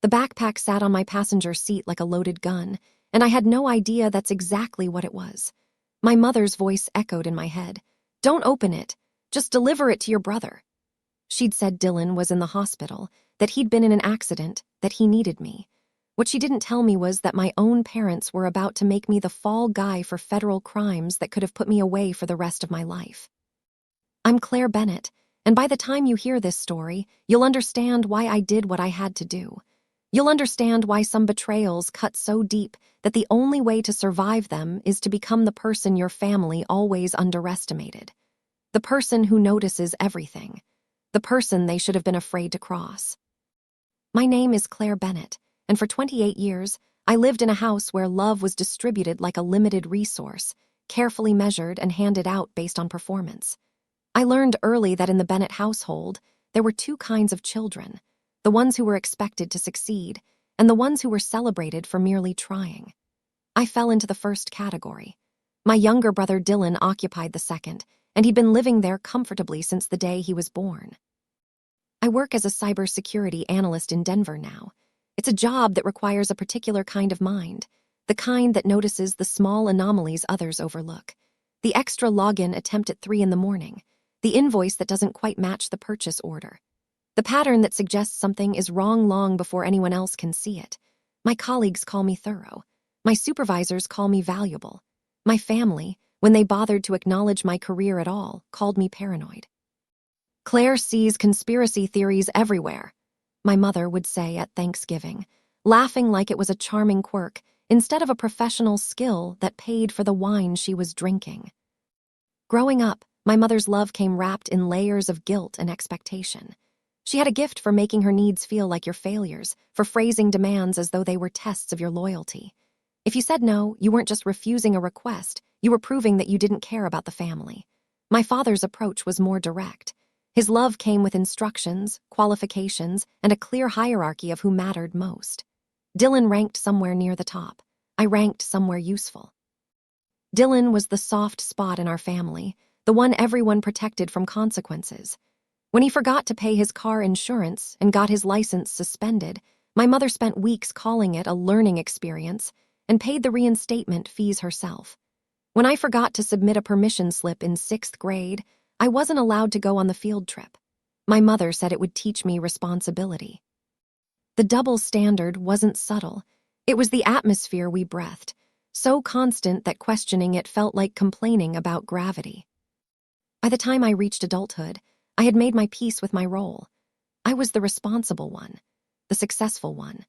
The backpack sat on my passenger seat like a loaded gun, and I had no idea that's exactly what it was. My mother's voice echoed in my head. "Don't open it. Just deliver it to your brother." She'd said Dylan was in the hospital, that he'd been in an accident, that he needed me. What she didn't tell me was that my own parents were about to make me the fall guy for federal crimes that could have put me away for the rest of my life. I'm Claire Bennett, and by the time you hear this story, you'll understand why I did what I had to do. You'll understand why some betrayals cut so deep that the only way to survive them is to become the person your family always underestimated. The person who notices everything. The person they should have been afraid to cross. My name is Claire Bennett, and for 28 years, I lived in a house where love was distributed like a limited resource, carefully measured and handed out based on performance. I learned early that in the Bennett household, there were two kinds of children, the ones who were expected to succeed, and the ones who were celebrated for merely trying. I fell into the first category. My younger brother Dylan occupied the second, and he'd been living there comfortably since the day he was born. I work as a cybersecurity analyst in Denver now. It's a job that requires a particular kind of mind, the kind that notices the small anomalies others overlook, the extra login attempt at 3 a.m, the invoice that doesn't quite match the purchase order, the pattern that suggests something is wrong long before anyone else can see it. My colleagues call me thorough. My supervisors call me valuable. My family, when they bothered to acknowledge my career at all, called me paranoid. "Claire sees conspiracy theories everywhere," my mother would say at Thanksgiving, laughing like it was a charming quirk instead of a professional skill that paid for the wine she was drinking. Growing up, my mother's love came wrapped in layers of guilt and expectation. She had a gift for making her needs feel like your failures, for phrasing demands as though they were tests of your loyalty. If you said no, you weren't just refusing a request, you were proving that you didn't care about the family. My father's approach was more direct. His love came with instructions, qualifications, and a clear hierarchy of who mattered most. Dylan ranked somewhere near the top. I ranked somewhere useful. Dylan was the soft spot in our family, the one everyone protected from consequences. When he forgot to pay his car insurance and got his license suspended, my mother spent weeks calling it a learning experience and paid the reinstatement fees herself. When I forgot to submit a permission slip in 6th grade, I wasn't allowed to go on the field trip. My mother said it would teach me responsibility. The double standard wasn't subtle. It was the atmosphere we breathed, so constant that questioning it felt like complaining about gravity. By the time I reached adulthood, I had made my peace with my role. I was the responsible one, the successful one,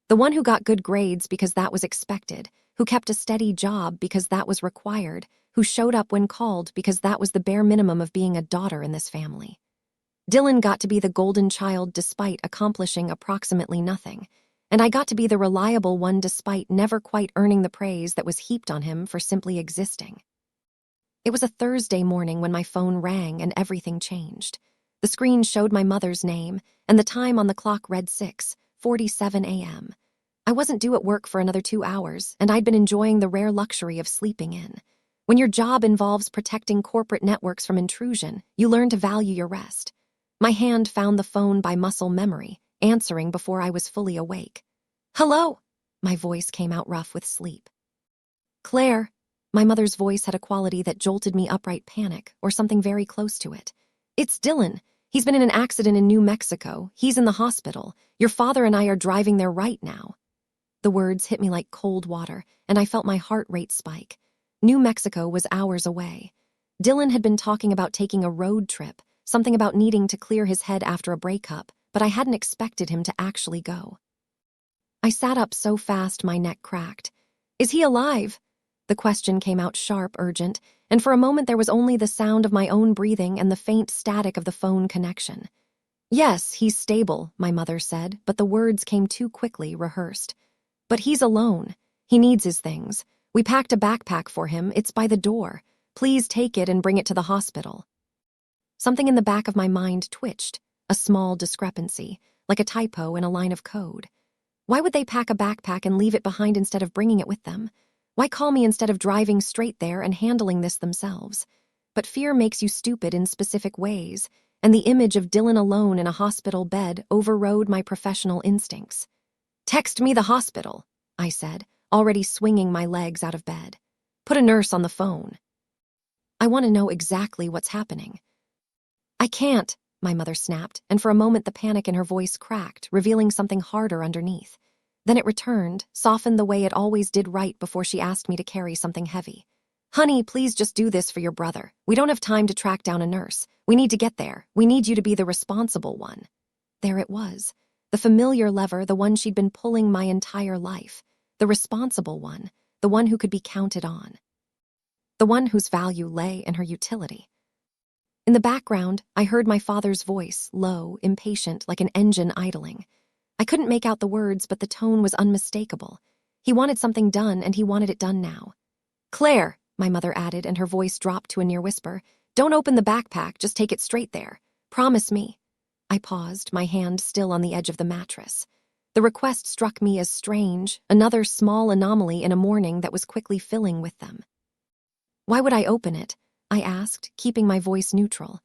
the one who got good grades because that was expected, who kept a steady job because that was required, who showed up when called because that was the bare minimum of being a daughter in this family. Dylan got to be the golden child despite accomplishing approximately nothing, and I got to be the reliable one despite never quite earning the praise that was heaped on him for simply existing. It was a Thursday morning when my phone rang and everything changed. The screen showed my mother's name, and the time on the clock read 6:47 a.m. I wasn't due at work for another 2 hours, and I'd been enjoying the rare luxury of sleeping in. When your job involves protecting corporate networks from intrusion, you learn to value your rest. My hand found the phone by muscle memory, answering before I was fully awake. "Hello!" My voice came out rough with sleep. "Claire." My mother's voice had a quality that jolted me upright panic, or something very close to it. "It's Dylan. He's been in an accident in New Mexico. He's in the hospital. Your father and I are driving there right now." The words hit me like cold water, and I felt my heart rate spike. New Mexico was hours away. Dylan had been talking about taking a road trip, something about needing to clear his head after a breakup, but I hadn't expected him to actually go. I sat up so fast my neck cracked. "Is he alive?" The question came out sharp, urgent, and for a moment there was only the sound of my own breathing and the faint static of the phone connection. "Yes, he's stable," my mother said, but the words came too quickly, rehearsed. "But he's alone. He needs his things. We packed a backpack for him. It's by the door. Please take it and bring it to the hospital." Something in the back of my mind twitched, a small discrepancy, like a typo in a line of code. Why would they pack a backpack and leave it behind instead of bringing it with them? Why call me instead of driving straight there and handling this themselves? But fear makes you stupid in specific ways, and the image of Dylan alone in a hospital bed overrode my professional instincts. Text me the hospital, I said, already swinging my legs out of bed. Put a nurse on the phone. I want to know exactly what's happening. I can't, my mother snapped, and for a moment the panic in her voice cracked, revealing something harder underneath. Then it returned, softened the way it always did right before she asked me to carry something heavy. Honey, please just do this for your brother. We don't have time to track down a nurse. We need to get there. We need you to be the responsible one. There it was. The familiar lever, the one she'd been pulling my entire life. The responsible one, the one who could be counted on. The one whose value lay in her utility. In the background, I heard my father's voice, low, impatient, like an engine idling. I couldn't make out the words, but the tone was unmistakable. He wanted something done, and he wanted it done now. Claire, my mother added, and her voice dropped to a near whisper, don't open the backpack, just take it straight there. Promise me. I paused, my hand still on the edge of the mattress. The request struck me as strange, another small anomaly in a morning that was quickly filling with them. Why would I open it? I asked, keeping my voice neutral.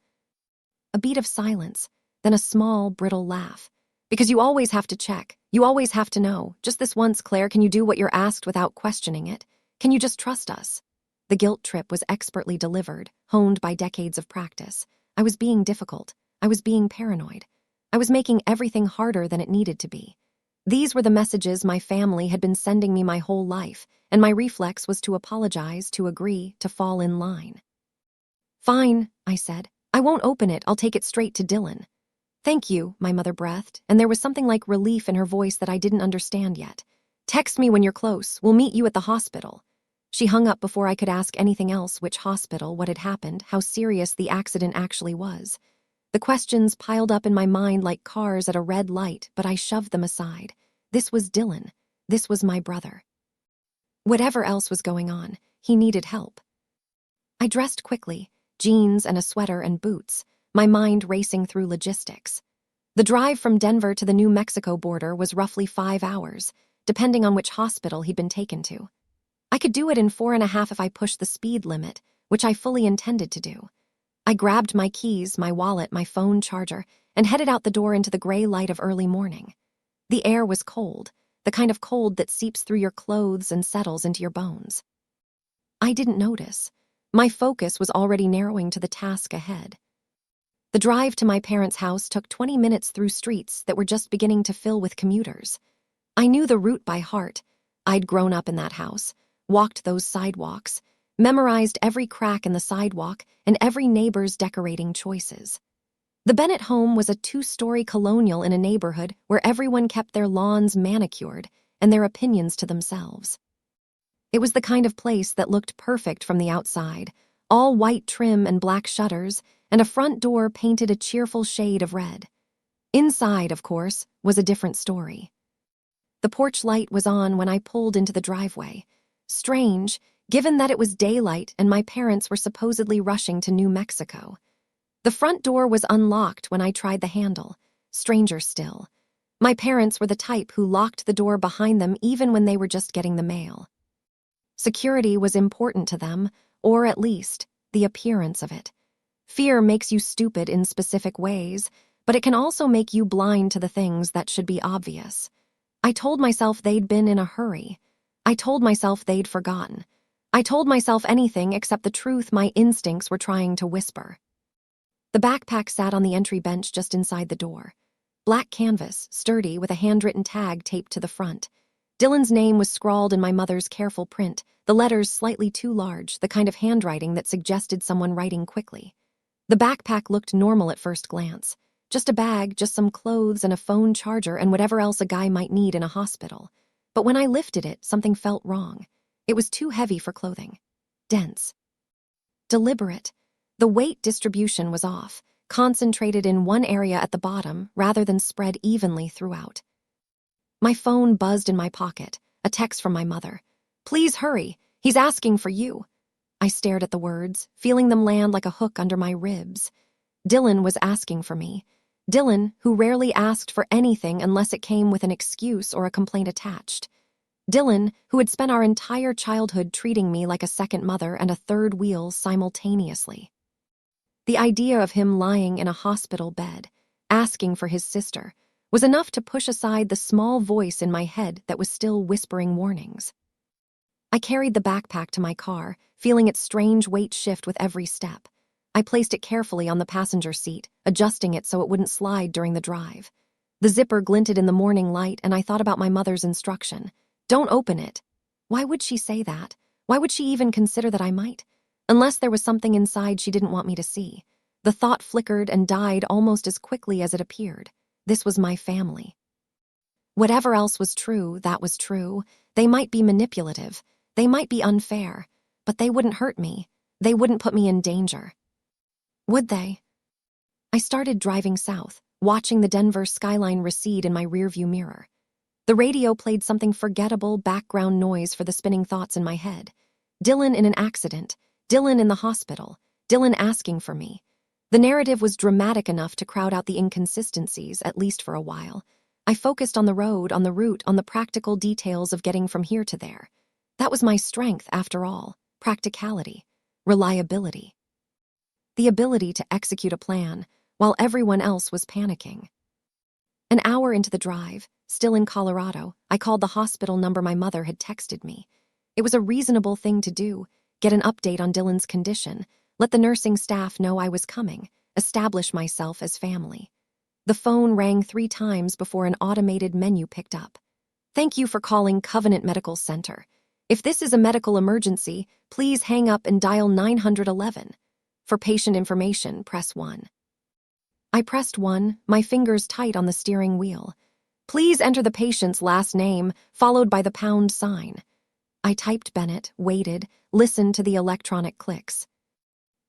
A beat of silence, then a small, brittle laugh. Because you always have to check. You always have to know. Just this once, Claire, can you do what you're asked without questioning it? Can you just trust us? The guilt trip was expertly delivered, honed by decades of practice. I was being difficult. I was being paranoid. I was making everything harder than it needed to be. These were the messages my family had been sending me my whole life, and my reflex was to apologize, to agree, to fall in line. Fine, I said. I won't open it. I'll take it straight to Dylan. Thank you, my mother breathed, and there was something like relief in her voice that I didn't understand yet. Text me when you're close. We'll meet you at the hospital. She hung up before I could ask anything else, which hospital, what had happened, how serious the accident actually was. The questions piled up in my mind like cars at a red light, but I shoved them aside. This was Dylan. This was my brother. Whatever else was going on, he needed help. I dressed quickly, jeans and a sweater and boots, my mind racing through logistics. The drive from Denver to the New Mexico border was roughly 5 hours, depending on which hospital he'd been taken to. I could do it in 4.5 if I pushed the speed limit, which I fully intended to do. I grabbed my keys, my wallet, my phone charger, and headed out the door into the gray light of early morning. The air was cold, the kind of cold that seeps through your clothes and settles into your bones. I didn't notice. My focus was already narrowing to the task ahead. The drive to my parents' house took 20 minutes through streets that were just beginning to fill with commuters. I knew the route by heart. I'd grown up in that house, walked those sidewalks, memorized every crack in the sidewalk and every neighbor's decorating choices. The Bennett home was a 2-story colonial in a neighborhood where everyone kept their lawns manicured and their opinions to themselves. It was the kind of place that looked perfect from the outside, all white trim and black shutters, and a front door painted a cheerful shade of red. Inside, of course, was a different story. The porch light was on when I pulled into the driveway. Strange, given that it was daylight and my parents were supposedly rushing to New Mexico. The front door was unlocked when I tried the handle. Stranger still. My parents were the type who locked the door behind them even when they were just getting the mail. Security was important to them, or at least, the appearance of it. Fear makes you stupid in specific ways, but it can also make you blind to the things that should be obvious. I told myself they'd been in a hurry. I told myself they'd forgotten. I told myself anything except the truth my instincts were trying to whisper. The backpack sat on the entry bench just inside the door. Black canvas, sturdy, with a handwritten tag taped to the front. Dylan's name was scrawled in my mother's careful print, the letters slightly too large, the kind of handwriting that suggested someone writing quickly. The backpack looked normal at first glance. Just a bag, just some clothes and a phone charger and whatever else a guy might need in a hospital. But when I lifted it, something felt wrong. It was too heavy for clothing. Dense. Deliberate. The weight distribution was off, concentrated in one area at the bottom rather than spread evenly throughout. My phone buzzed in my pocket, a text from my mother. Please hurry, he's asking for you. I stared at the words, feeling them land like a hook under my ribs. Dylan was asking for me. Dylan, who rarely asked for anything unless it came with an excuse or a complaint attached. Dylan, who had spent our entire childhood treating me like a second mother and a third wheel simultaneously. The idea of him lying in a hospital bed, asking for his sister, was enough to push aside the small voice in my head that was still whispering warnings. I carried the backpack to my car, feeling its strange weight shift with every step. I placed it carefully on the passenger seat, adjusting it so it wouldn't slide during the drive. The zipper glinted in the morning light, and I thought about my mother's instruction. Don't open it. Why would she say that? Why would she even consider that I might? Unless there was something inside she didn't want me to see. The thought flickered and died almost as quickly as it appeared. This was my family. Whatever else was true, that was true. They might be manipulative. They might be unfair. But they wouldn't hurt me. They wouldn't put me in danger. Would they? I started driving south, watching the Denver skyline recede in my rearview mirror. The radio played something forgettable background noise for the spinning thoughts in my head. Dylan in an accident. Dylan in the hospital. Dylan asking for me. The narrative was dramatic enough to crowd out the inconsistencies, at least for a while. I focused on the road, on the route, on the practical details of getting from here to there. That was my strength, after all. Practicality. Reliability. The ability to execute a plan while everyone else was panicking. An hour into the drive, still in Colorado, I called the hospital number my mother had texted me. It was a reasonable thing to do, get an update on Dylan's condition, let the nursing staff know I was coming, establish myself as family. The phone rang 3 times before an automated menu picked up. Thank you for calling Covenant Medical Center. If this is a medical emergency, please hang up and dial 911. For patient information, press 1. I pressed 1, my fingers tight on the steering wheel. Please enter the patient's last name, followed by the pound sign. I typed Bennett, waited, listened to the electronic clicks.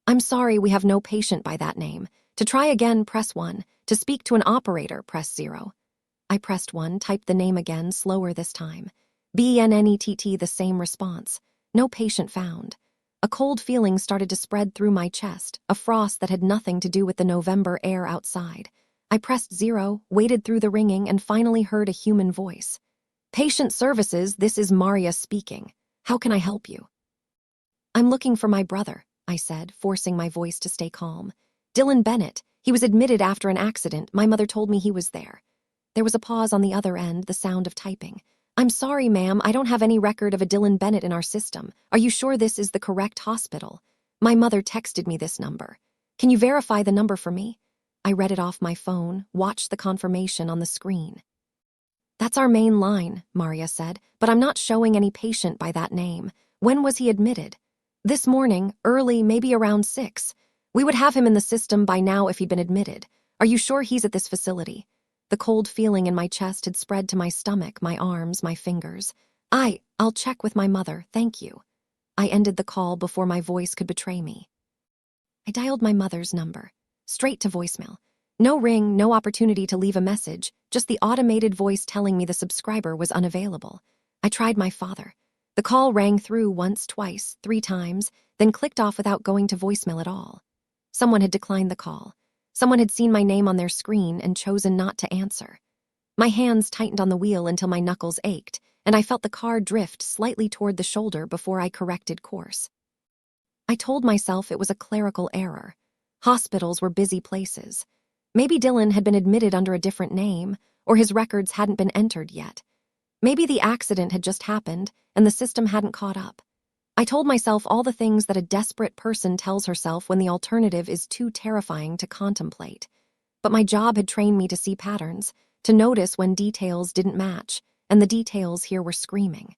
I'm sorry, we have no patient by that name. To try again, press 1. To speak to an operator, press 0. I pressed 1, typed the name again, slower this time. BNNETT, the same response. No patient found. A cold feeling started to spread through my chest, a frost that had nothing to do with the November air outside. I pressed 0, waited through the ringing, and finally heard a human voice. Patient services, this is Maria speaking. How can I help you? I'm looking for my brother, I said, forcing my voice to stay calm. Dylan Bennett. He was admitted after an accident. My mother told me he was there. There was a pause on the other end, the sound of typing. I'm sorry, ma'am, I don't have any record of a Dylan Bennett in our system. Are you sure this is the correct hospital? My mother texted me this number. Can you verify the number for me? I read it off my phone, watched the confirmation on the screen. That's our main line, Maria said, but I'm not showing any patient by that name. When was he admitted? This morning, early, maybe around 6. We would have him in the system by now if he'd been admitted. Are you sure he's at this facility? The cold feeling in my chest had spread to my stomach, my arms, my fingers. I'll check with my mother, thank you. I ended the call before my voice could betray me. I dialed my mother's number, straight to voicemail. No ring, no opportunity to leave a message, just the automated voice telling me the subscriber was unavailable. I tried my father. The call rang through once, twice, 3 times, then clicked off without going to voicemail at all. Someone had declined the call. Someone had seen my name on their screen and chosen not to answer. My hands tightened on the wheel until my knuckles ached, and I felt the car drift slightly toward the shoulder before I corrected course. I told myself it was a clerical error. Hospitals were busy places. Maybe Dylan had been admitted under a different name, or his records hadn't been entered yet. Maybe the accident had just happened, and the system hadn't caught up. I told myself all the things that a desperate person tells herself when the alternative is too terrifying to contemplate. But my job had trained me to see patterns, to notice when details didn't match, and the details here were screaming.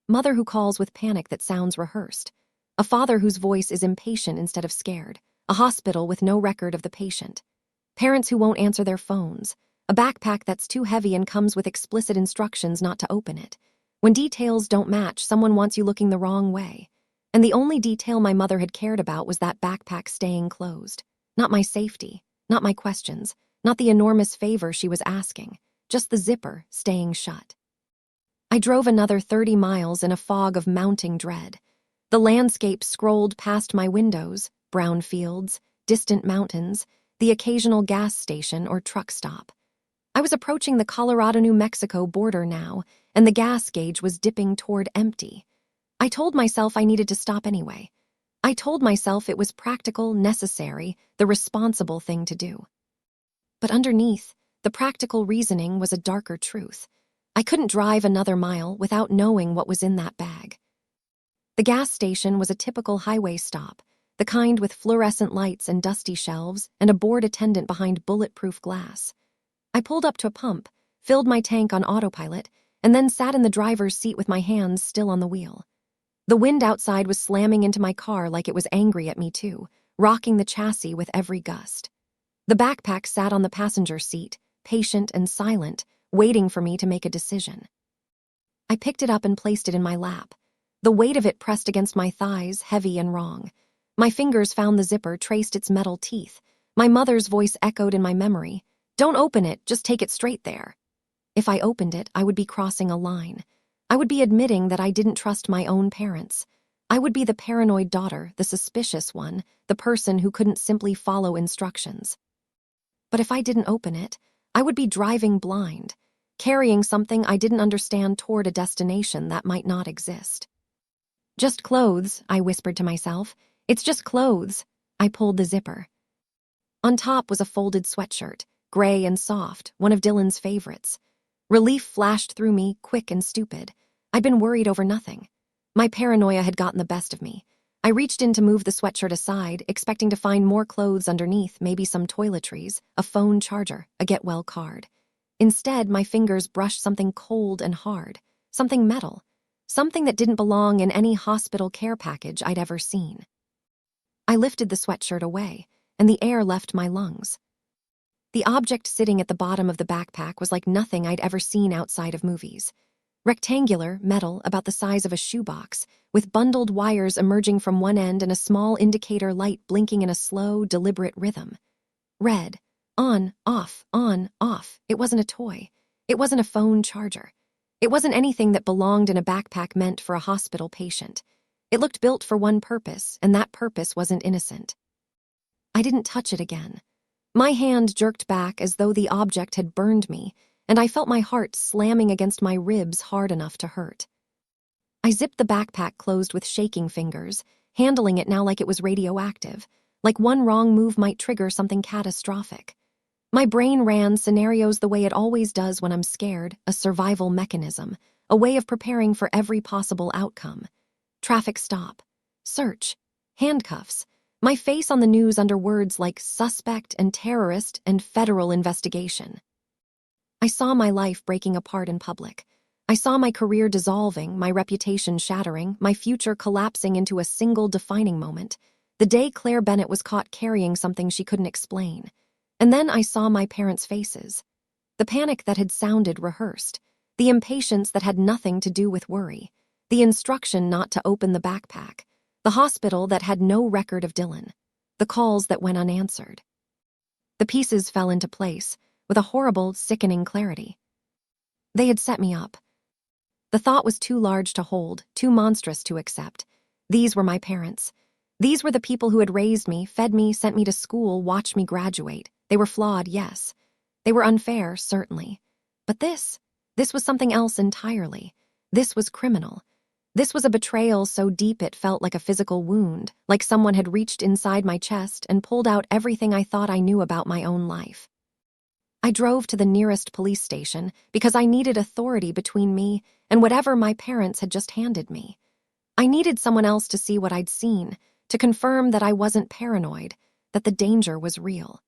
Mother who calls with panic that sounds rehearsed. A father whose voice is impatient instead of scared. A hospital with no record of the patient. Parents who won't answer their phones. A backpack that's too heavy and comes with explicit instructions not to open it. When details don't match, someone wants you looking the wrong way. And the only detail my mother had cared about was that backpack staying closed. Not my safety, not my questions, not the enormous favor she was asking, just the zipper staying shut. I drove another 30 miles in a fog of mounting dread. The landscape scrolled past my windows, brown fields, distant mountains, the occasional gas station or truck stop. I was approaching the Colorado-New Mexico border now, and the gas gauge was dipping toward empty. I told myself I needed to stop anyway. I told myself it was practical, necessary, the responsible thing to do. But underneath, the practical reasoning was a darker truth. I couldn't drive another mile without knowing what was in that bag. The gas station was a typical highway stop, the kind with fluorescent lights and dusty shelves and a bored attendant behind bulletproof glass. I pulled up to a pump, filled my tank on autopilot, and then sat in the driver's seat with my hands still on the wheel. The wind outside was slamming into my car like it was angry at me too, rocking the chassis with every gust. The backpack sat on the passenger seat, patient and silent, waiting for me to make a decision. I picked it up and placed it in my lap. The weight of it pressed against my thighs, heavy and wrong. My fingers found the zipper, traced its metal teeth. My mother's voice echoed in my memory. "Don't open it, just take it straight there." If I opened it, I would be crossing a line. I would be admitting that I didn't trust my own parents. I would be the paranoid daughter, the suspicious one, the person who couldn't simply follow instructions. But if I didn't open it, I would be driving blind, carrying something I didn't understand toward a destination that might not exist. "Just clothes," I whispered to myself. "It's just clothes." I pulled the zipper. On top was a folded sweatshirt, gray and soft, one of Dylan's favorites. Relief flashed through me, quick and stupid. I'd been worried over nothing. My paranoia had gotten the best of me. I reached in to move the sweatshirt aside, expecting to find more clothes underneath, maybe some toiletries, a phone charger, a get-well card. Instead, my fingers brushed something cold and hard, something metal, something that didn't belong in any hospital care package I'd ever seen. I lifted the sweatshirt away, and the air left my lungs. The object sitting at the bottom of the backpack was like nothing I'd ever seen outside of movies. Rectangular, metal, about the size of a shoebox, with bundled wires emerging from one end and a small indicator light blinking in a slow, deliberate rhythm. Red. On, off, on, off. It wasn't a toy. It wasn't a phone charger. It wasn't anything that belonged in a backpack meant for a hospital patient. It looked built for one purpose, and that purpose wasn't innocent. I didn't touch it again. My hand jerked back as though the object had burned me, and I felt my heart slamming against my ribs hard enough to hurt. I zipped the backpack closed with shaking fingers, handling it now like it was radioactive, like one wrong move might trigger something catastrophic. My brain ran scenarios the way it always does when I'm scared, a survival mechanism, a way of preparing for every possible outcome. Traffic stop, search, handcuffs, my face on the news under words like suspect and terrorist and federal investigation. I saw my life breaking apart in public. I saw my career dissolving, my reputation shattering, my future collapsing into a single defining moment, the day Claire Bennett was caught carrying something she couldn't explain. And then I saw my parents' faces. The panic that had sounded rehearsed, the impatience that had nothing to do with worry, the instruction not to open the backpack, the hospital that had no record of Dylan, the calls that went unanswered. The pieces fell into place, with a horrible, sickening clarity. They had set me up. The thought was too large to hold, too monstrous to accept. These were my parents. These were the people who had raised me, fed me, sent me to school, watched me graduate. They were flawed, yes. They were unfair, certainly. But this was something else entirely. This was criminal. This was a betrayal so deep it felt like a physical wound, like someone had reached inside my chest and pulled out everything I thought I knew about my own life. I drove to the nearest police station because I needed authority between me and whatever my parents had just handed me. I needed someone else to see what I'd seen, to confirm that I wasn't paranoid, that the danger was real.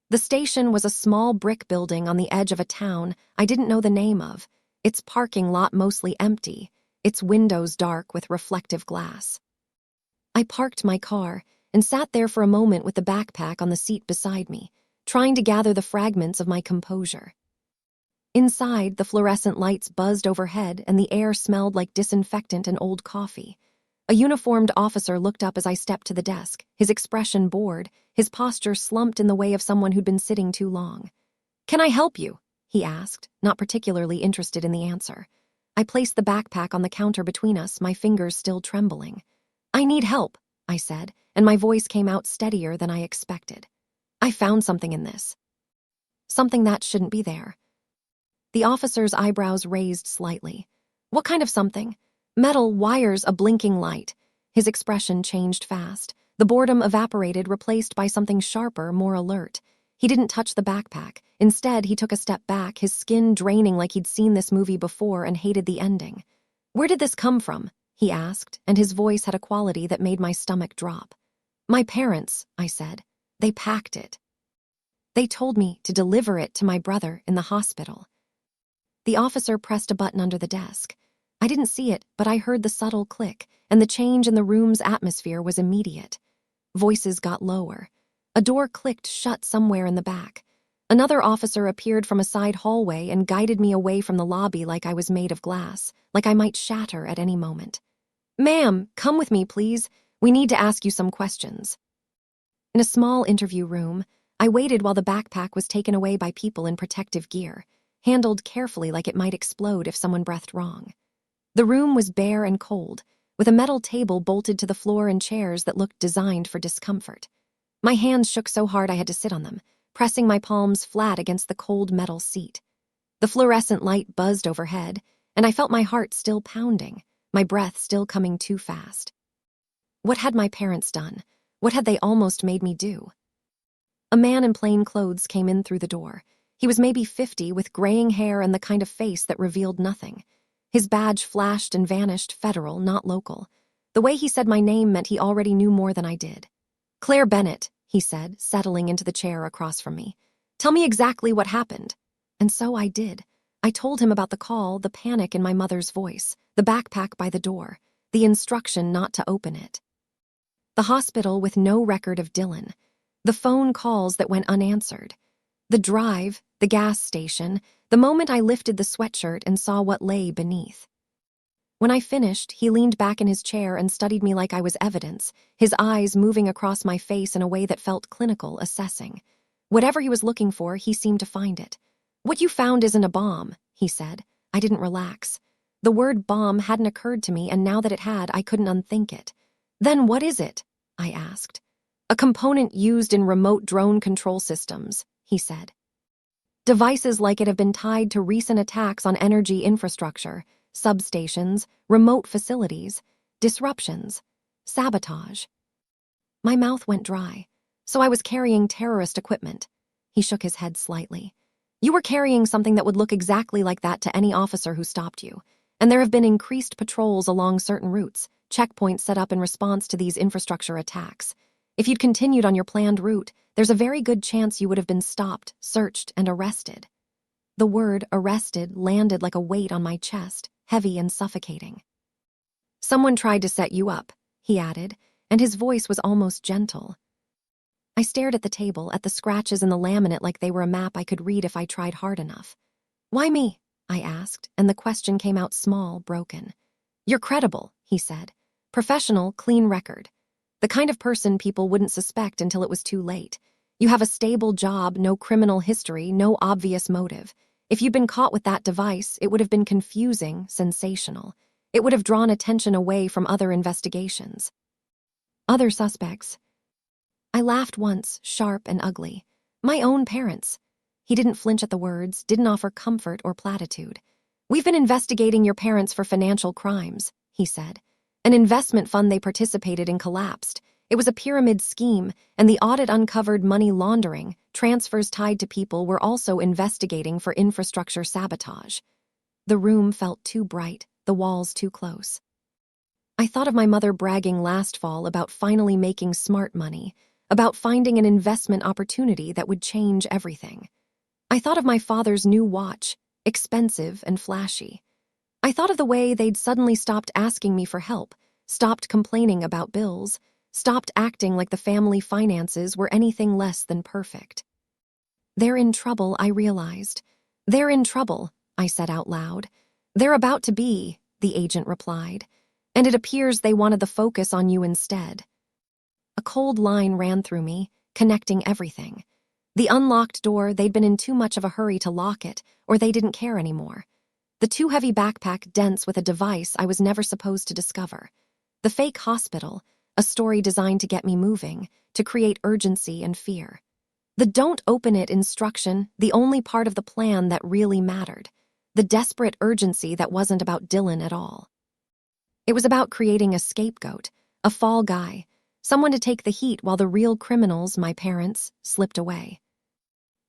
The station was a small brick building on the edge of a town I didn't know the name of, its parking lot mostly empty, its windows dark with reflective glass. I parked my car and sat there for a moment with the backpack on the seat beside me, trying to gather the fragments of my composure. Inside, the fluorescent lights buzzed overhead and the air smelled like disinfectant and old coffee. A uniformed officer looked up as I stepped to the desk, his expression bored, his posture slumped in the way of someone who'd been sitting too long. "Can I help you?" he asked, not particularly interested in the answer. I placed the backpack on the counter between us, my fingers still trembling. "I need help," I said, and my voice came out steadier than I expected. "I found something in this. Something that shouldn't be there." The officer's eyebrows raised slightly. "What kind of something?" "Metal, wires, a blinking light." His expression changed fast. The boredom evaporated, replaced by something sharper, more alert. He didn't touch the backpack. Instead, he took a step back, his skin draining like he'd seen this movie before and hated the ending. "Where did this come from?" he asked, and his voice had a quality that made my stomach drop. "My parents," I said. "They packed it. They told me to deliver it to my brother in the hospital." The officer pressed a button under the desk. I didn't see it, but I heard the subtle click, and the change in the room's atmosphere was immediate. Voices got lower. A door clicked shut somewhere in the back. Another officer appeared from a side hallway and guided me away from the lobby like I was made of glass, like I might shatter at any moment. "Ma'am, come with me, please. We need to ask you some questions." In a small interview room, I waited while the backpack was taken away by people in protective gear, handled carefully like it might explode if someone breathed wrong. The room was bare and cold, with a metal table bolted to the floor and chairs that looked designed for discomfort. My hands shook so hard I had to sit on them, pressing my palms flat against the cold metal seat. The fluorescent light buzzed overhead, and I felt my heart still pounding, my breath still coming too fast. What had my parents done? What had they almost made me do? A man in plain clothes came in through the door. He was maybe 50, with graying hair and the kind of face that revealed nothing. His badge flashed and vanished, federal, not local. The way he said my name meant he already knew more than I did. "Claire Bennett," he said, settling into the chair across from me. "Tell me exactly what happened." And so I did. I told him about the call, the panic in my mother's voice, the backpack by the door, the instruction not to open it. The hospital with no record of Dylan. The phone calls that went unanswered. The drive, the gas station, the moment I lifted the sweatshirt and saw what lay beneath. When I finished, he leaned back in his chair and studied me like I was evidence, his eyes moving across my face in a way that felt clinical, assessing. Whatever he was looking for, he seemed to find it. "What you found isn't a bomb," he said. I didn't relax. The word bomb hadn't occurred to me, and now that it had, I couldn't unthink it. "Then what is it?" I asked. "A component used in remote drone control systems," he said. "Devices like it have been tied to recent attacks on energy infrastructure, substations, remote facilities, disruptions, sabotage." My mouth went dry. "So I was carrying terrorist equipment." He shook his head slightly. "You were carrying something that would look exactly like that to any officer who stopped you. And there have been increased patrols along certain routes, checkpoints set up in response to these infrastructure attacks. If you'd continued on your planned route, there's a very good chance you would have been stopped, searched, and arrested." The word arrested landed like a weight on my chest, heavy and suffocating. "Someone tried to set you up," he added, and his voice was almost gentle. I stared at the table, at the scratches in the laminate like they were a map I could read if I tried hard enough. "Why me?" I asked, and the question came out small, broken. "You're credible," he said. "Professional, clean record. The kind of person people wouldn't suspect until it was too late. You have a stable job, no criminal history, no obvious motive. If you'd been caught with that device, it would have been confusing, sensational. It would have drawn attention away from other investigations. Other suspects." I laughed once, sharp and ugly. "My own parents." He didn't flinch at the words, didn't offer comfort or platitude. "We've been investigating your parents for financial crimes," he said. "An investment fund they participated in collapsed. It was a pyramid scheme, and the audit uncovered money laundering. Transfers tied to people were also investigating for infrastructure sabotage." The room felt too bright, the walls too close. I thought of my mother bragging last fall about finally making smart money, about finding an investment opportunity that would change everything. I thought of my father's new watch, expensive and flashy. I thought of the way they'd suddenly stopped asking me for help, stopped complaining about bills, stopped acting like the family finances were anything less than perfect. "They're in trouble," I realized. "They're in trouble," I said out loud. "They're about to be," the agent replied. "And it appears they wanted the focus on you instead." A cold line ran through me, connecting everything. The unlocked door, they'd been in too much of a hurry to lock it, or they didn't care anymore. The too heavy backpack dense with a device I was never supposed to discover. The fake hospital, a story designed to get me moving, to create urgency and fear. The "don't open it" instruction, the only part of the plan that really mattered. The desperate urgency that wasn't about Dylan at all. It was about creating a scapegoat, a fall guy, someone to take the heat while the real criminals, my parents, slipped away.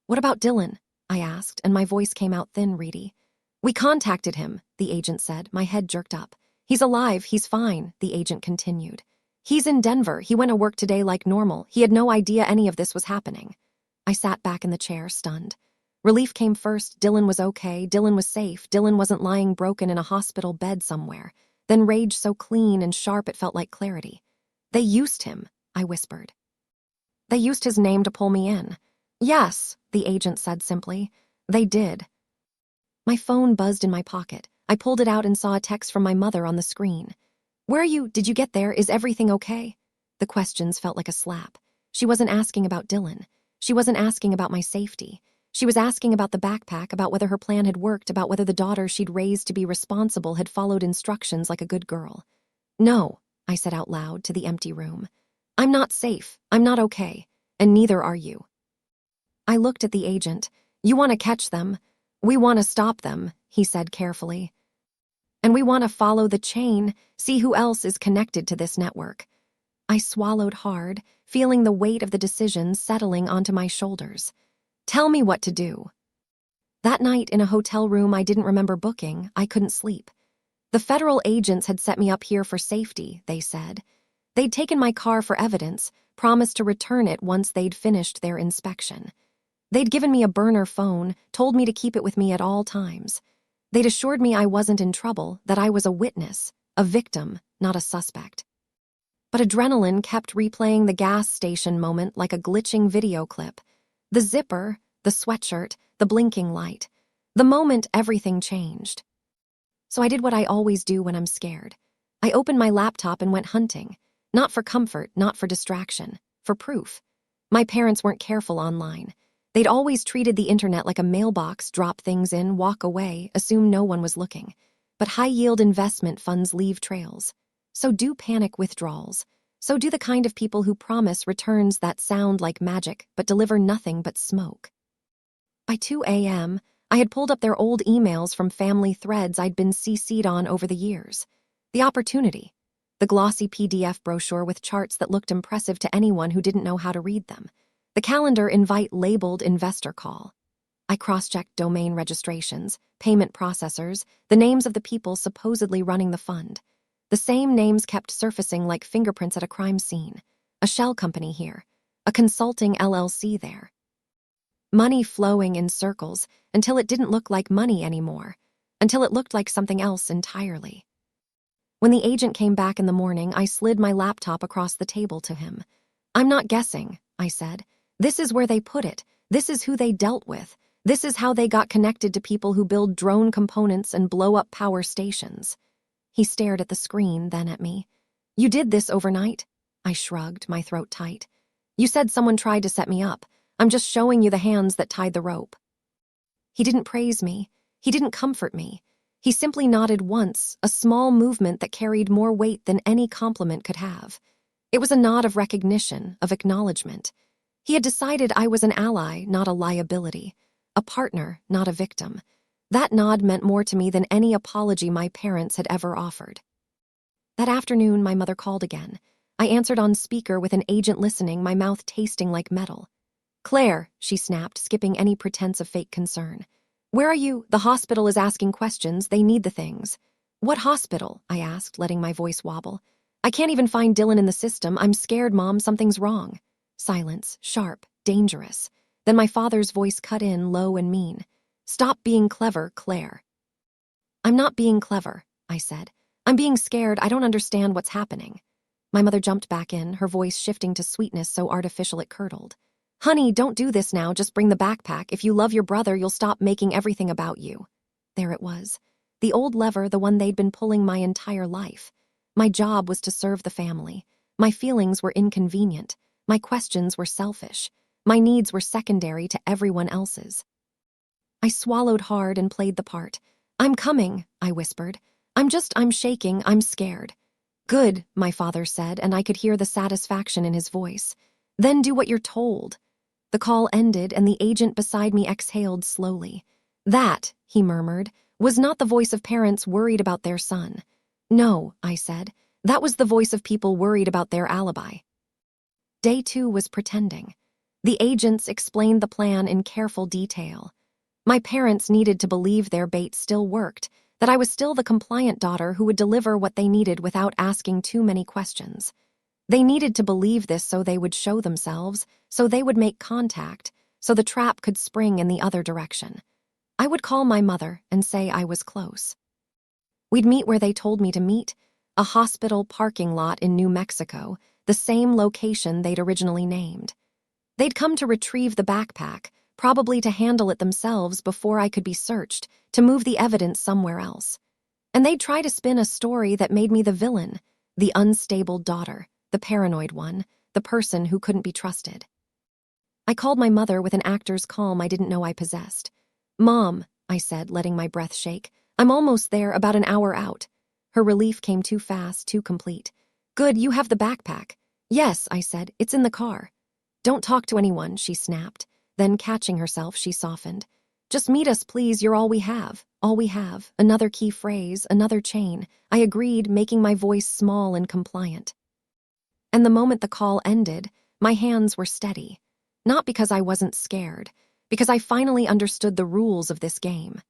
"What about Dylan?" I asked, and my voice came out thin, reedy. "We contacted him," the agent said. My head jerked up. "He's alive, he's fine," the agent continued. "He's in Denver. He went to work today like normal. He had no idea any of this was happening." I sat back in the chair, stunned. Relief came first. Dylan was okay. Dylan was safe. Dylan wasn't lying broken in a hospital bed somewhere. Then rage so clean and sharp it felt like clarity. "They used him," I whispered. "They used his name to pull me in." "Yes," the agent said simply. "They did." My phone buzzed in my pocket. I pulled it out and saw a text from my mother on the screen. "Where are you? Did you get there? Is everything okay?" The questions felt like a slap. She wasn't asking about Dylan. She wasn't asking about my safety. She was asking about the backpack, about whether her plan had worked, about whether the daughter she'd raised to be responsible had followed instructions like a good girl. "No," I said out loud to the empty room. "I'm not safe. I'm not okay. And neither are you." I looked at the agent. "You want to catch them. We want to stop them," he said carefully. "And we want to follow the chain, see who else is connected to this network." I swallowed hard, feeling the weight of the decision settling onto my shoulders. "Tell me what to do." That night in a hotel room I didn't remember booking, I couldn't sleep. The federal agents had set me up here for safety, they said. They'd taken my car for evidence, promised to return it once they'd finished their inspection. They'd given me a burner phone, told me to keep it with me at all times. They'd assured me I wasn't in trouble, that I was a witness, a victim, not a suspect. But adrenaline kept replaying the gas station moment like a glitching video clip. The zipper, the sweatshirt, the blinking light. The moment everything changed. So I did what I always do when I'm scared. I opened my laptop and went hunting. Not for comfort, not for distraction, for proof. My parents weren't careful online. They'd always treated the internet like a mailbox, drop things in, walk away, assume no one was looking. But high-yield investment funds leave trails. So do panic withdrawals. So do the kind of people who promise returns that sound like magic but deliver nothing but smoke. By 2 a.m., I had pulled up their old emails from family threads I'd been CC'd on over the years. The opportunity. The glossy PDF brochure with charts that looked impressive to anyone who didn't know how to read them. The calendar invite labeled investor call. I cross-checked domain registrations, payment processors, the names of the people supposedly running the fund. The same names kept surfacing like fingerprints at a crime scene. A shell company here, a consulting LLC there. Money flowing in circles until it didn't look like money anymore, until it looked like something else entirely. When the agent came back in the morning, I slid my laptop across the table to him. "I'm not guessing," I said. "This is where they put it. This is who they dealt with. This is how they got connected to people who build drone components and blow up power stations." He stared at the screen, then at me. "You did this overnight?" I shrugged, my throat tight. "You said someone tried to set me up. I'm just showing you the hands that tied the rope." He didn't praise me. He didn't comfort me. He simply nodded once, a small movement that carried more weight than any compliment could have. It was a nod of recognition, of acknowledgement. He had decided I was an ally, not a liability. A partner, not a victim. That nod meant more to me than any apology my parents had ever offered. That afternoon, my mother called again. I answered on speaker with an agent listening, my mouth tasting like metal. "Claire," she snapped, skipping any pretense of fake concern. "Where are you? The hospital is asking questions. They need the things." "What hospital?" I asked, letting my voice wobble. "I can't even find Dylan in the system. I'm scared, Mom. Something's wrong." Silence, sharp, dangerous. Then my father's voice cut in, low and mean. "Stop being clever, Claire." "I'm not being clever," I said. "I'm being scared. I don't understand what's happening." My mother jumped back in, her voice shifting to sweetness so artificial it curdled. "Honey, don't do this now. Just bring the backpack. If you love your brother, you'll stop making everything about you." There it was. The old lever, the one they'd been pulling my entire life. My job was to serve the family. My feelings were inconvenient. My questions were selfish. My needs were secondary to everyone else's. I swallowed hard and played the part. "I'm coming," I whispered. I'm shaking. I'm scared." "Good," my father said, and I could hear the satisfaction in his voice. "Then do what you're told." The call ended, and the agent beside me exhaled slowly. "That," he murmured, "was not the voice of parents worried about their son." "No," I said. "That was the voice of people worried about their alibi." Day 2 was pretending. The agents explained the plan in careful detail. My parents needed to believe their bait still worked, that I was still the compliant daughter who would deliver what they needed without asking too many questions. They needed to believe this so they would show themselves, so they would make contact, so the trap could spring in the other direction. I would call my mother and say I was close. We'd meet where they told me to meet, a hospital parking lot in New Mexico, the same location they'd originally named. They'd come to retrieve the backpack, probably to handle it themselves before I could be searched, to move the evidence somewhere else. And they'd try to spin a story that made me the villain, the unstable daughter, the paranoid one, the person who couldn't be trusted. I called my mother with an actor's calm I didn't know I possessed. "Mom," I said, letting my breath shake, "I'm almost there, about an hour out." Her relief came too fast, too complete. "Good, you have the backpack." "Yes," I said, "it's in the car." "Don't talk to anyone," she snapped. Then, catching herself, she softened. "Just meet us, please, you're all we have. All we have." Another key phrase, another chain. I agreed, making my voice small and compliant. And the moment the call ended, my hands were steady. Not because I wasn't scared, because I finally understood the rules of this game.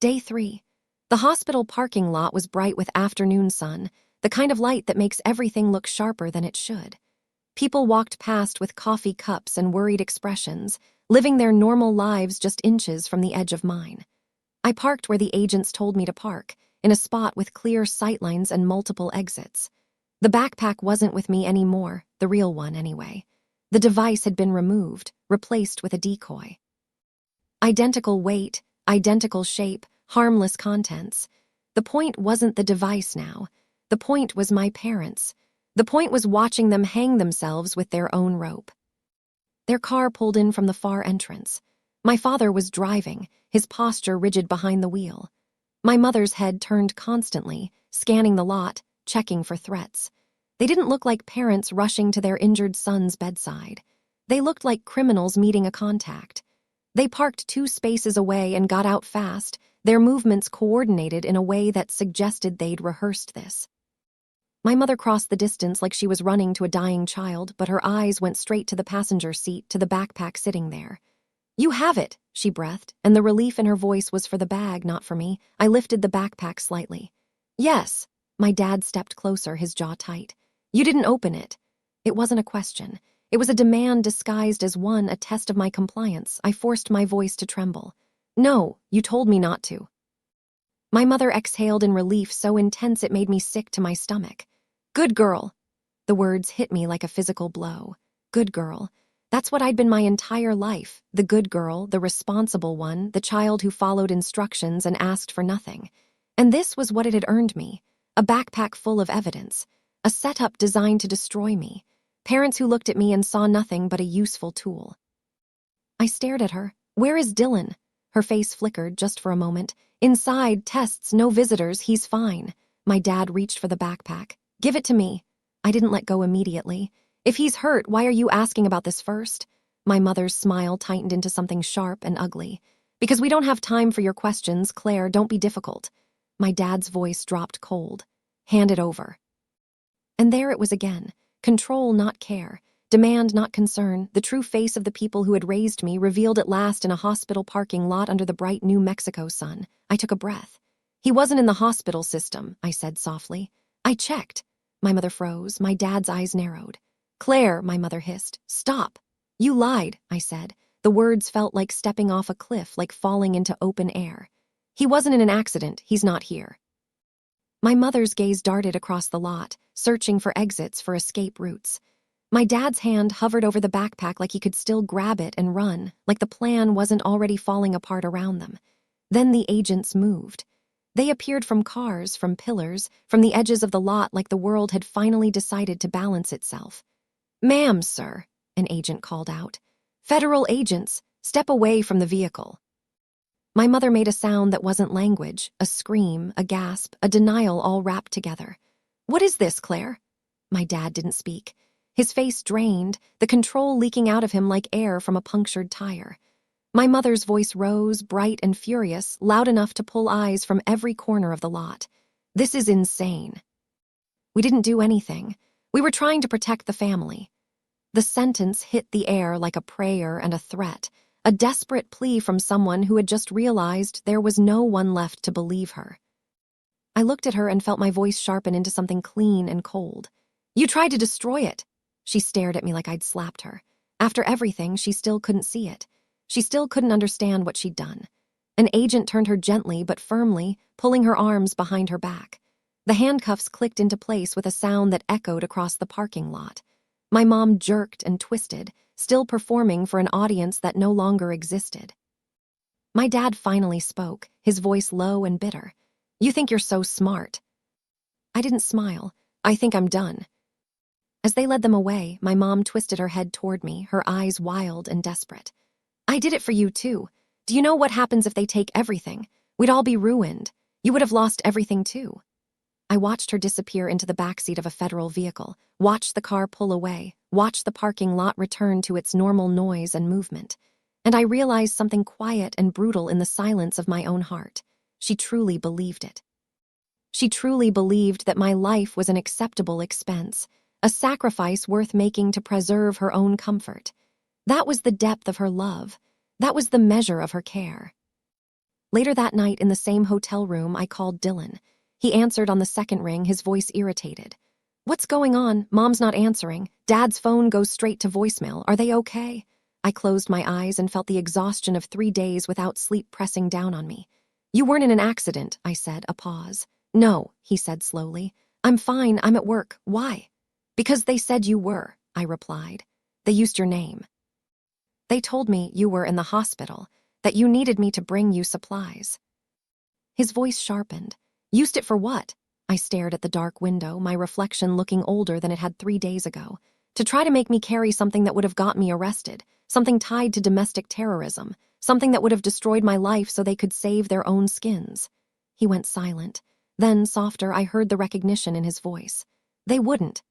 Day 3. The hospital parking lot was bright with afternoon sun, the kind of light that makes everything look sharper than it should. People walked past with coffee cups and worried expressions, living their normal lives just inches from the edge of mine. I parked where the agents told me to park, in a spot with clear sightlines and multiple exits. The backpack wasn't with me anymore, the real one anyway. The device had been removed, replaced with a decoy. Identical weight, identical shape, harmless contents. The point wasn't the device now. The point was my parents. The point was watching them hang themselves with their own rope. Their car pulled in from the far entrance. My father was driving, his posture rigid behind the wheel. My mother's head turned constantly, scanning the lot, checking for threats. They didn't look like parents rushing to their injured son's bedside. They looked like criminals meeting a contact. They parked 2 spaces away and got out fast, their movements coordinated in a way that suggested they'd rehearsed this. My mother crossed the distance like she was running to a dying child, but her eyes went straight to the passenger seat, to the backpack sitting there. "You have it," she breathed, and the relief in her voice was for the bag, not for me. I lifted the backpack slightly. "Yes." My dad stepped closer, his jaw tight. "You didn't open it." It wasn't a question. It was a demand disguised as one, a test of my compliance. I forced my voice to tremble. "No, you told me not to." My mother exhaled in relief so intense it made me sick to my stomach. "Good girl." The words hit me like a physical blow. Good girl. That's what I'd been my entire life. The good girl, the responsible one, the child who followed instructions and asked for nothing. And this was what it had earned me. A backpack full of evidence. A setup designed to destroy me. Parents who looked at me and saw nothing but a useful tool. I stared at her. "Where is Dylan?" Her face flickered just for a moment. "Inside, tests, no visitors, he's fine." My dad reached for the backpack. "Give it to me." I didn't let go immediately. "If he's hurt, why are you asking about this first?" My mother's smile tightened into something sharp and ugly. "Because we don't have time for your questions, Claire, don't be difficult." My dad's voice dropped cold. "Hand it over." And there it was again. Control, not care. Demand, not concern. The true face of the people who had raised me, revealed at last in a hospital parking lot under the bright New Mexico sun. I took a breath. "He wasn't in the hospital system," I said softly. "I checked." My mother froze. My dad's eyes narrowed. "Claire," my mother hissed. "Stop." "You lied," I said. The words felt like stepping off a cliff, like falling into open air. "He wasn't in an accident. He's not here." My mother's gaze darted across the lot, searching for exits, for escape routes. My dad's hand hovered over the backpack like he could still grab it and run, like the plan wasn't already falling apart around them. Then the agents moved. They appeared from cars, from pillars, from the edges of the lot, like the world had finally decided to balance itself. "Ma'am, sir," an agent called out. "Federal agents, step away from the vehicle." My mother made a sound that wasn't language, a scream, a gasp, a denial all wrapped together. "What is this, Claire?" My dad didn't speak. His face drained, the control leaking out of him like air from a punctured tire. My mother's voice rose, bright and furious, loud enough to pull eyes from every corner of the lot. "This is insane." "We didn't do anything. We were trying to protect the family." The sentence hit the air like a prayer and a threat, a desperate plea from someone who had just realized there was no one left to believe her. I looked at her and felt my voice sharpen into something clean and cold. "You tried to destroy it." She stared at me like I'd slapped her. After everything, she still couldn't see it. She still couldn't understand what she'd done. An agent turned her gently but firmly, pulling her arms behind her back. The handcuffs clicked into place with a sound that echoed across the parking lot. My mom jerked and twisted, still performing for an audience that no longer existed. My dad finally spoke, his voice low and bitter. "You think you're so smart." I didn't smile. "I think I'm done." As they led them away, my mom twisted her head toward me, her eyes wild and desperate. "I did it for you, too. Do you know what happens if they take everything? We'd all be ruined. You would have lost everything, too." I watched her disappear into the backseat of a federal vehicle, watched the car pull away, watched the parking lot return to its normal noise and movement. And I realized something quiet and brutal in the silence of my own heart. She truly believed it. She truly believed that my life was an acceptable expense, a sacrifice worth making to preserve her own comfort. That was the depth of her love. That was the measure of her care. Later that night in the same hotel room, I called Dylan. He answered on the second ring, his voice irritated. "What's going on? Mom's not answering. Dad's phone goes straight to voicemail. Are they okay?" I closed my eyes and felt the exhaustion of 3 days without sleep pressing down on me. "You weren't in an accident," I said, a pause. "No," he said slowly. "I'm fine. I'm at work. Why?" "Because they said you were," I replied. "They used your name. They told me you were in the hospital, that you needed me to bring you supplies." His voice sharpened. "Used it for what?" I stared at the dark window, my reflection looking older than it had 3 days ago. "To try to make me carry something that would have got me arrested, something tied to domestic terrorism, something that would have destroyed my life so they could save their own skins." He went silent. Then, softer, I heard the recognition in his voice. "They wouldn't."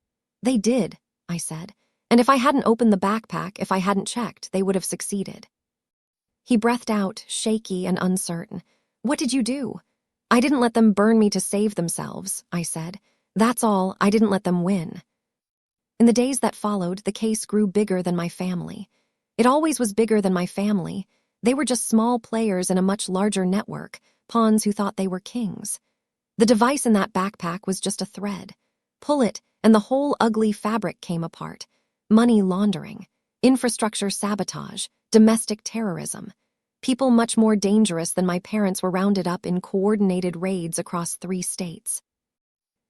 "They did," I said. "And if I hadn't opened the backpack, if I hadn't checked, they would have succeeded." He breathed out, shaky and uncertain. "What did you do?" "I didn't let them burn me to save themselves," I said. "That's all. I didn't let them win." In the days that followed, the case grew bigger than my family. It always was bigger than my family. They were just small players in a much larger network, pawns who thought they were kings. The device in that backpack was just a thread. Pull it, and the whole ugly fabric came apart. Money laundering, infrastructure sabotage, domestic terrorism. People much more dangerous than my parents were rounded up in coordinated raids across 3 states.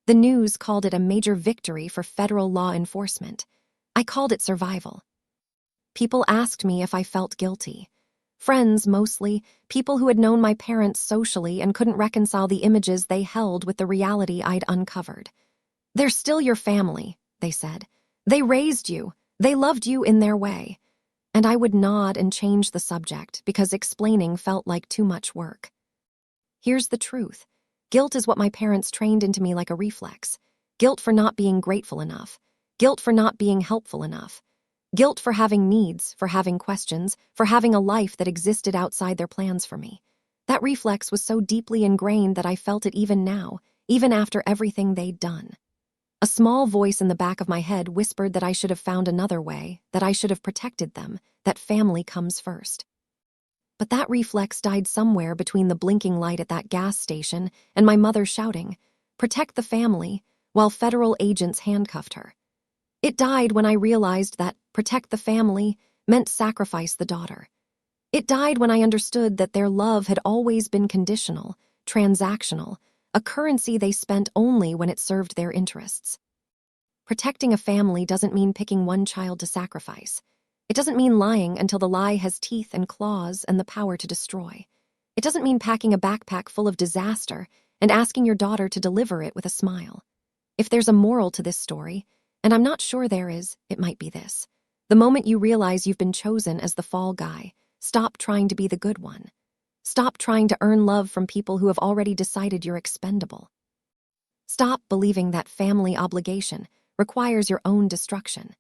The news called it a major victory for federal law enforcement. I called it survival. People asked me if I felt guilty. Friends, mostly, people who had known my parents socially and couldn't reconcile the images they held with the reality I'd uncovered. "They're still your family," they said. "They raised you. They loved you in their way." And I would nod and change the subject because explaining felt like too much work. Here's the truth. Guilt is what my parents trained into me like a reflex. Guilt for not being grateful enough. Guilt for not being helpful enough. Guilt for having needs, for having questions, for having a life that existed outside their plans for me. That reflex was so deeply ingrained that I felt it even now, even after everything they'd done. A small voice in the back of my head whispered that I should have found another way, that I should have protected them, that family comes first. But that reflex died somewhere between the blinking light at that gas station and my mother shouting, "Protect the family," while federal agents handcuffed her. It died when I realized that protect the family meant sacrifice the daughter. It died when I understood that their love had always been conditional, transactional, a currency they spent only when it served their interests. Protecting a family doesn't mean picking one child to sacrifice. It doesn't mean lying until the lie has teeth and claws and the power to destroy. It doesn't mean packing a backpack full of disaster and asking your daughter to deliver it with a smile. If there's a moral to this story, and I'm not sure there is, it might be this. The moment you realize you've been chosen as the fall guy, stop trying to be the good one. Stop trying to earn love from people who have already decided you're expendable. Stop believing that family obligation requires your own destruction.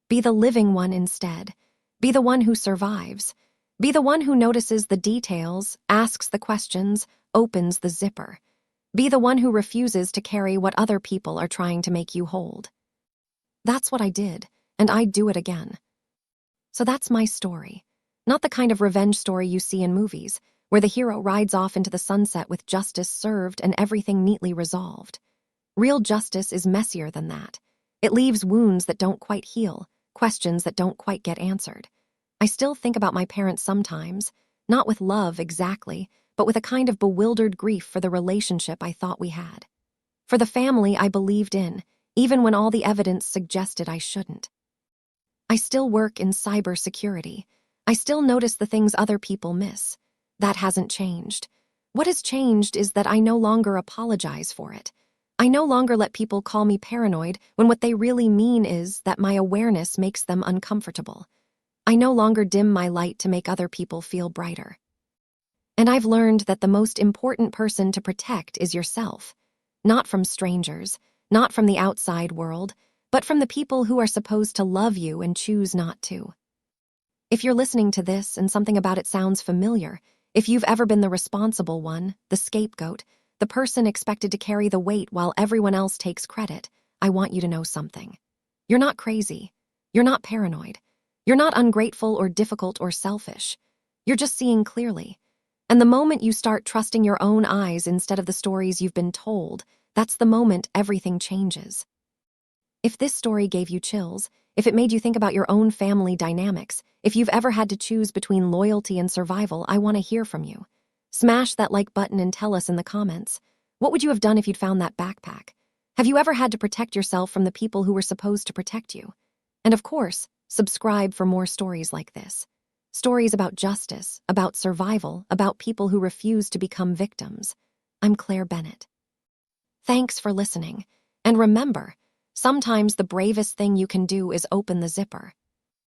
Be the living one instead. Be the one who survives. Be the one who notices the details, asks the questions, opens the zipper. Be the one who refuses to carry what other people are trying to make you hold. That's what I did, and I'd do it again. So that's my story. Not the kind of revenge story you see in movies, where the hero rides off into the sunset with justice served and everything neatly resolved. Real justice is messier than that. It leaves wounds that don't quite heal, questions that don't quite get answered. I still think about my parents sometimes, not with love exactly, but with a kind of bewildered grief for the relationship I thought we had. For the family I believed in, even when all the evidence suggested I shouldn't. I still work in cybersecurity. I still notice the things other people miss. That hasn't changed. What has changed is that I no longer apologize for it. I no longer let people call me paranoid when what they really mean is that my awareness makes them uncomfortable. I no longer dim my light to make other people feel brighter. And I've learned that the most important person to protect is yourself. Not from strangers, not from the outside world, but from the people who are supposed to love you and choose not to. If you're listening to this and something about it sounds familiar, if you've ever been the responsible one, the scapegoat, the person expected to carry the weight while everyone else takes credit, I want you to know something. You're not crazy. You're not paranoid. You're not ungrateful or difficult or selfish. You're just seeing clearly. And the moment you start trusting your own eyes instead of the stories you've been told, that's the moment everything changes. If this story gave you chills, if it made you think about your own family dynamics, if you've ever had to choose between loyalty and survival, I want to hear from you. Smash that like button and tell us in the comments. What would you have done if you'd found that backpack? Have you ever had to protect yourself from the people who were supposed to protect you? And of course, subscribe for more stories like this. Stories about justice, about survival, about people who refuse to become victims. I'm Claire Bennett. Thanks for listening. And remember, sometimes the bravest thing you can do is open the zipper.